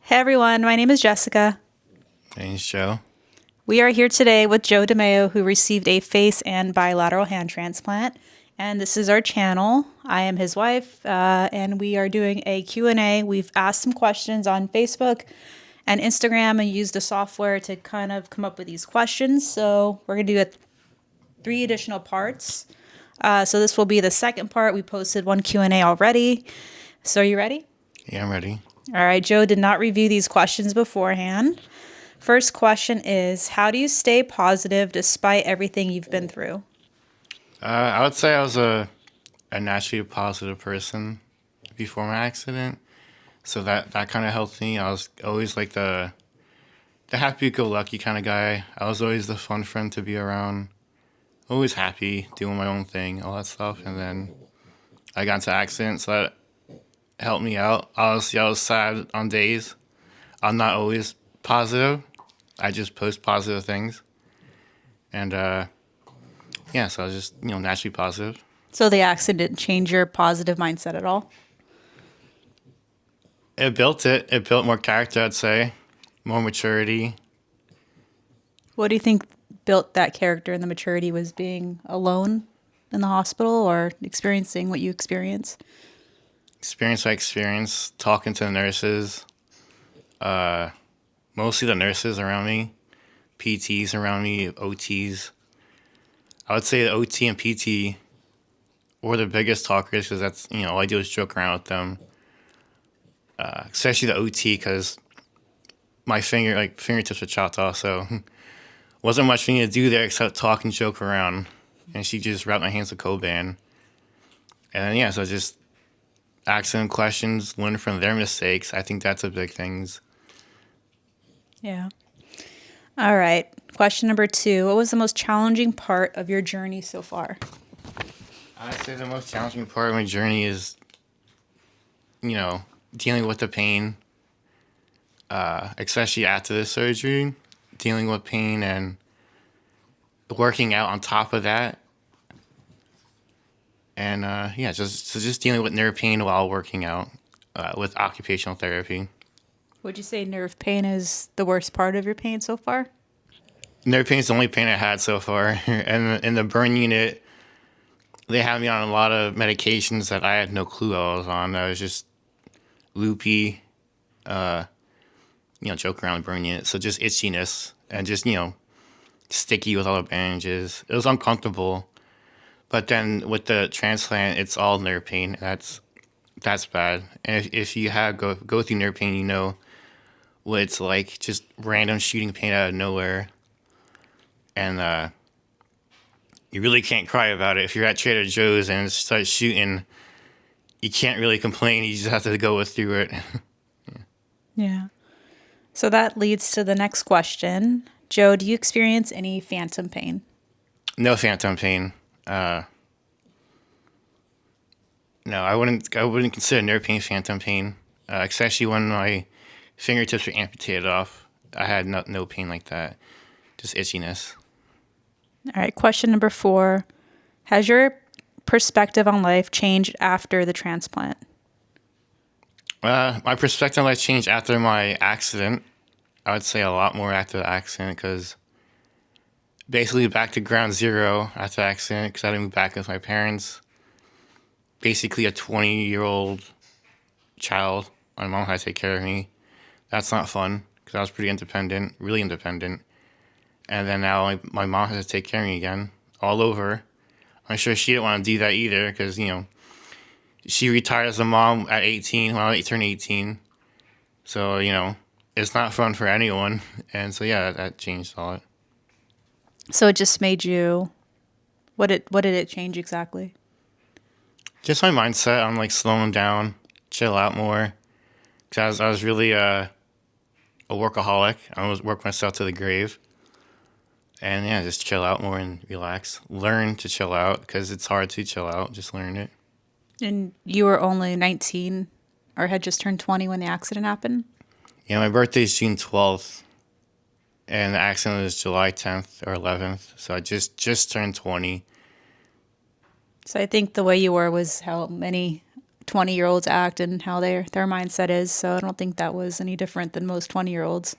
Hey everyone, my name is Jessica. Thanks, Joe. We are here today with Joe DeMeo, who received a face and bilateral hand transplant. And this is our channel. I am his wife, and we are doing a Q&A. We've asked some questions on Facebook and Instagram and used the software to kind of come up with these questions. So we're going to do three additional parts. So this will be the second part. We posted one Q&A already. So are you ready? Yeah, I'm ready. All right, Joe did not review these questions beforehand. First question is, how do you stay positive despite everything you've been through? I would say I was a naturally positive person before my accident, so that kind of helped me. I was always like the happy-go-lucky kind of guy. I was always the fun friend to be around. Always happy, doing my own thing, all that stuff. And then I got into accident, so that helped me out. Obviously, I was sad on days. I'm not always positive. I just post positive things, and yeah, so I was just naturally positive. So the accident didn't change your positive mindset at all? It built it. It built more character, I'd say, more maturity. What do you think built that character and the maturity? Was being alone in the hospital or experiencing what you experienced? Experience by experience, talking to the nurses, mostly the nurses around me, PTs around me, OTs. I would say the OT and PT were the biggest talkers because that's, all I do is joke around with them. Especially the OT because my fingertips were chopped off, so wasn't much for me to do there except talk and joke around. And she just wrapped my hands with Coban. And then, yeah, so just asking questions, learn from their mistakes. I think that's a big thing. Yeah. All right. Question number 2. What was the most challenging part of your journey so far? I'd say the most challenging part of my journey is, dealing with the pain, especially after the surgery, dealing with pain and working out on top of that. And yeah, just dealing with nerve pain while working out with occupational therapy. Would you say nerve pain is the worst part of your pain so far? Nerve pain is the only pain I had so far. And in the burn unit, they had me on a lot of medications that I had no clue I was on. I was just loopy, joke around the burn unit. So just itchiness and just, sticky with all the bandages. It was uncomfortable. But then with the transplant, it's all nerve pain. That's bad. And if you have go through nerve pain, you know what it's like. Just random shooting pain out of nowhere. And you really can't cry about it. If you're at Trader Joe's and it starts shooting, you can't really complain. You just have to go through it. Yeah. So that leads to the next question. Joe, do you experience any phantom pain? No phantom pain. No, I wouldn't consider nerve pain phantom pain, especially when my fingertips were amputated off. I had no pain like that, just itchiness. All right. Question number 4. Has your perspective on life changed after the transplant? My perspective on life changed after my accident. I would say a lot more after the accident because basically back to ground zero after the accident because I didn't move back with my parents. Basically a 20-year-old child. My mom had to take care of me. That's not fun because I was pretty independent, really independent. And then now my mom has to take care of me again, all over. I'm sure she didn't want to do that either because, she retired as a mom at 18 when I turned 18. So, it's not fun for anyone. And so, yeah, that changed a lot. So it just made you what did it change exactly? Just my mindset on like slowing down, chill out more. Because I was really a workaholic. I was work myself to the grave. And yeah, just chill out more and relax. Learn to chill out because it's hard to chill out. Just learn it. And you were only 19 or had just turned 20 when the accident happened? Yeah, my birthday is June 12th, and the accident was July 10th or 11th. So I just turned 20. So I think the way you were was how many 20-year-olds act and how their mindset is. So I don't think that was any different than most 20-year-olds,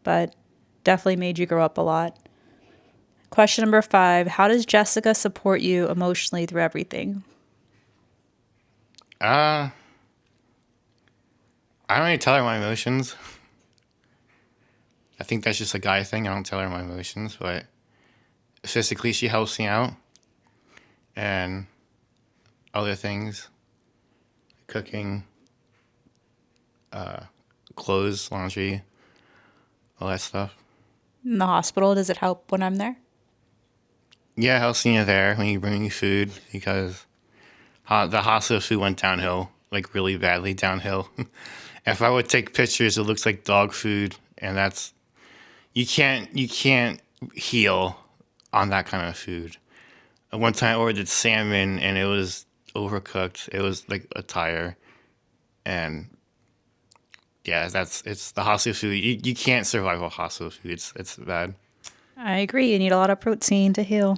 but definitely made you grow up a lot. Question number 5. How does Jessica support you emotionally through everything? Uh, I don't really tell her my emotions. I think that's just a guy thing. I don't tell her my emotions, but physically she helps me out and other things, cooking, clothes, laundry, all that stuff. In the hospital, does it help when I'm there? Yeah, it helps when you're there when you bring me food because the hospital food went downhill, like really badly downhill. If I would take pictures, it looks like dog food, and that's you can't heal on that kind of food. One time I ordered salmon and it was overcooked. It was like a tire, and yeah, it's the hospital food. You can't survive on hospital food. It's bad. I agree. You need a lot of protein to heal.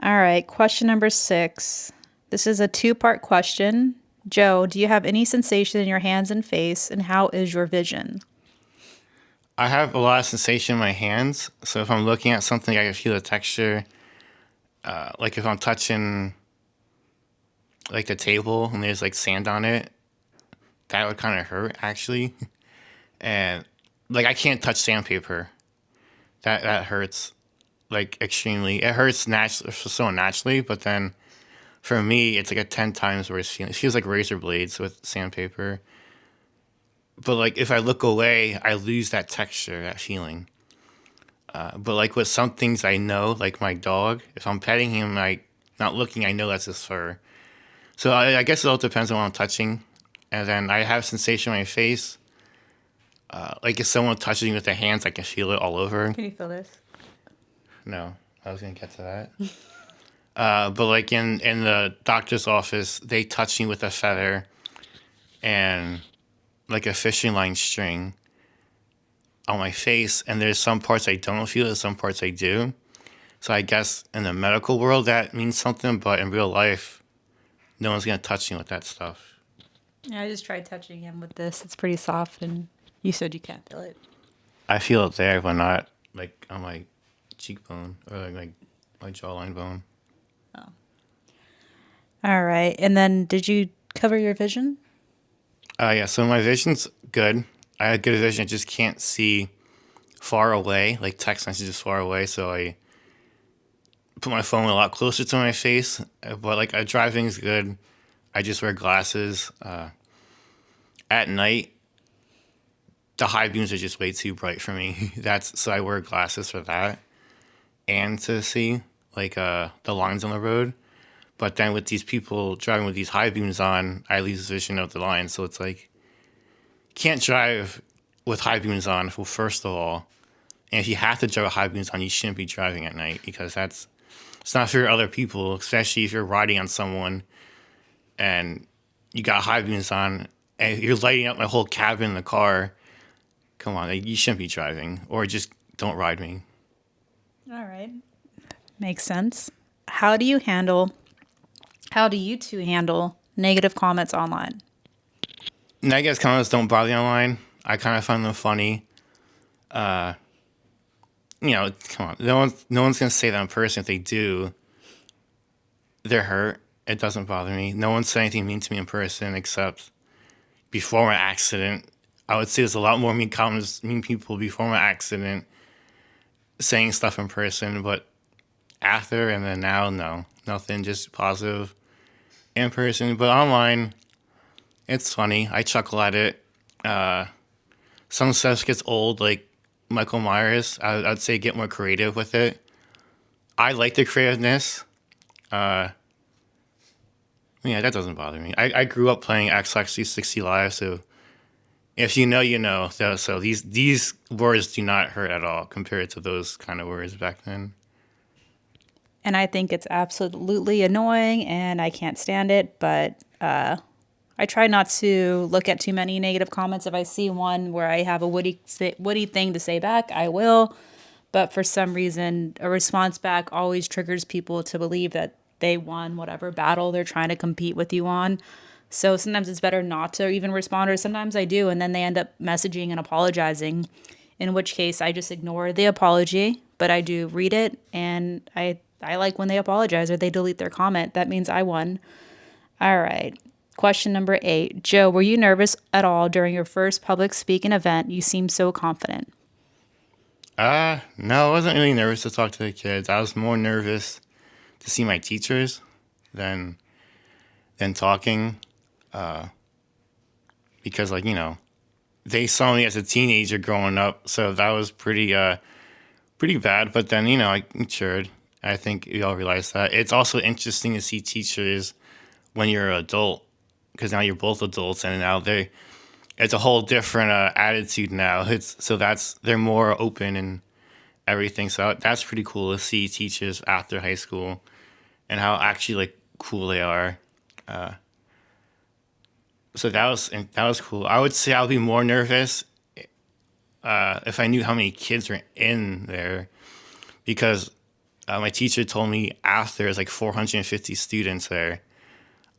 All right. Question number 6. This is a two-part question. Joe, do you have any sensation in your hands and face, and how is your vision? I have a lot of sensation in my hands, so if I'm looking at something, I can feel the texture. Like if I'm touching like the table and there's like sand on it, that would kind of hurt actually. And like I can't touch sandpaper. That hurts like extremely. It hurts so naturally, but then for me, it's like a 10 times worse feeling. It feels like razor blades with sandpaper. But like if I look away, I lose that texture, that feeling. But like with some things I know, like my dog, if I'm petting him, like not looking, I know that's his fur. So I guess it all depends on what I'm touching. And then I have sensation in my face. Like if someone touches me with their hands, I can feel it all over. Can you feel this? No, I was gonna get to that. But like in the doctor's office, they touch me with a feather and like a fishing line string on my face, and there's some parts I don't feel it, some parts I do. So I guess in the medical world that means something, but in real life, no one's gonna touch me with that stuff. Yeah, I just tried touching him with this. It's pretty soft, and you said you can't feel it. I feel it there, but not like on my cheekbone or like my jawline bone. Oh. All right. And then did you cover your vision? Yeah, so my vision's good. I had good vision. I just can't see far away, like text messages far away. So I put my phone a lot closer to my face. But like driving's good. I just wear glasses. At night, the high beams are just way too bright for me. That's so I wear glasses for that and to see like the lines on the road. But then with these people driving with these high beams on, I lose vision of the lines. So it's like can't drive with high beams on. Well, first of all, and if you have to drive with high beams on, you shouldn't be driving at night because it's not for other people, especially if you're riding on someone and you got high beams on and you're lighting up my whole cabin in the car. Come on, like, you shouldn't be driving, or just don't ride me. All right. Makes sense. How do you handle, how do you two handle negative comments online? Negative comments don't bother me online. I kind of find them funny. Come on, no one's gonna say that in person. If they do, they're hurt. It doesn't bother me. No one said anything mean to me in person except before my accident. I would say there's a lot more mean comments, mean people before my accident saying stuff in person, but after and then now, no, nothing, just positive in person. But online, it's funny. I chuckle at it. Some stuff gets old, like Michael Myers. I'd say get more creative with it. I like the creativeness. Yeah, that doesn't bother me. I grew up playing Xbox 360 Live, so if you know, you know. So these words do not hurt at all compared to those kind of words back then. And I think it's absolutely annoying and I can't stand it, but I try not to look at too many negative comments. If I see one where I have a witty thing to say back, I will. But for some reason, a response back always triggers people to believe that they won whatever battle they're trying to compete with you on. So sometimes it's better not to even respond, or sometimes I do, and then they end up messaging and apologizing, in which case I just ignore the apology, but I do read it, and I like when they apologize or they delete their comment. That means I won. All right. Question number 8. Joe, were you nervous at all during your first public speaking event? You seem so confident. No, I wasn't really nervous to talk to the kids. I was more nervous to see my teachers than talking, because like they saw me as a teenager growing up, so that was pretty bad. But then I matured. I think we all realize that it's also interesting to see teachers when you're an adult, because now you're both adults, and now it's a whole different attitude now. They're more open and everything. So that's pretty cool to see teachers after high school and how actually like cool they are. So that was cool. I would say I'll be more nervous if I knew how many kids were in there, because my teacher told me after it's like 450 students there.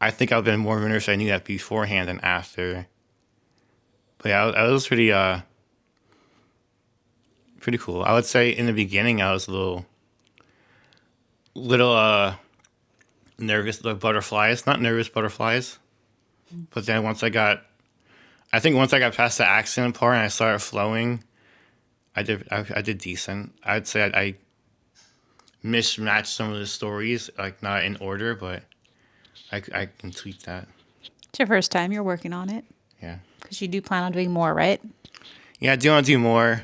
I think I've been more nervous if I knew that beforehand than after. But yeah, I was pretty cool. I would say in the beginning I was a little nervous, like butterflies, not nervous butterflies. But then I think once I got past the accent part and I started flowing, I did decent. I'd say I mismatched some of the stories, like not in order, but I can tweak that. It's your first time. You're working on it Yeah, because you do plan on doing more, right? yeah. I do want to do more.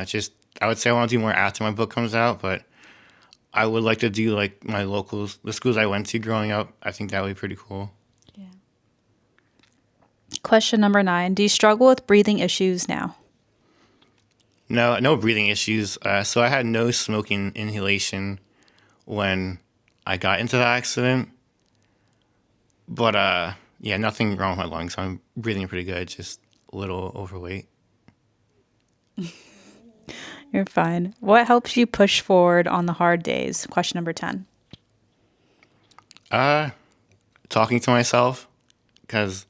Just I would say I want to do more after my book comes out, but I would like to do like my locals, the schools I went to growing up. I think that would be pretty cool. Yeah. Question number 9. Do you struggle with breathing issues now? No, no breathing issues. So I had no smoking inhalation when I got into the accident, but yeah, nothing wrong with my lungs. I'm breathing pretty good. Just a little overweight. You're fine. What helps you push forward on the hard days? Question number 10. Uh, Talking to myself, because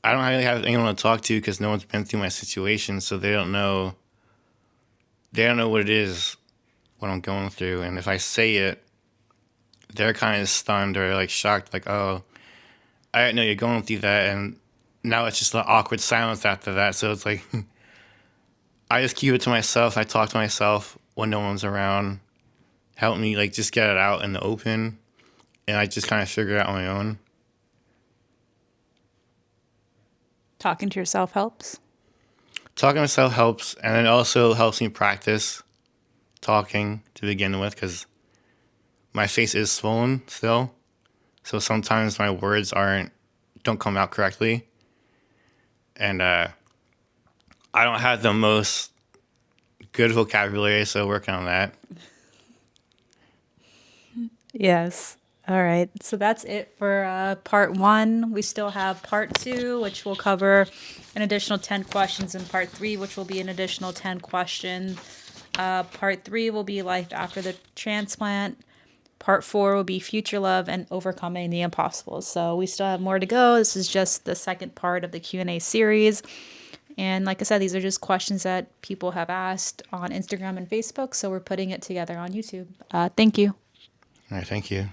I don't really have anyone to talk to because no one's been through my situation, so they don't know. They don't know what it is, what I'm going through, and if I say it, they're kind of stunned or like shocked, like, "Oh, I didn't know you're going through that," and now it's just an awkward silence after that. So it's like I just keep it to myself. I talk to myself when no one's around. Help me like just get it out in the open, and I just kind of figure it out on my own. Talking to yourself helps. Talking to myself helps, and it also helps me practice talking to begin with, because my face is swollen still, so sometimes my words don't come out correctly, and I don't have the most good vocabulary, so working on that. Yes. All right. So that's it for part 1. We still have part 2, which will cover an additional 10 questions, and part 3, which will be an additional 10 questions. Part 3 will be life after the transplant. Part 4 will be future love and overcoming the impossible. So we still have more to go. This is just the second part of the Q&A series. And like I said, these are just questions that people have asked on Instagram and Facebook. So we're putting it together on YouTube. Thank you. All right, thank you.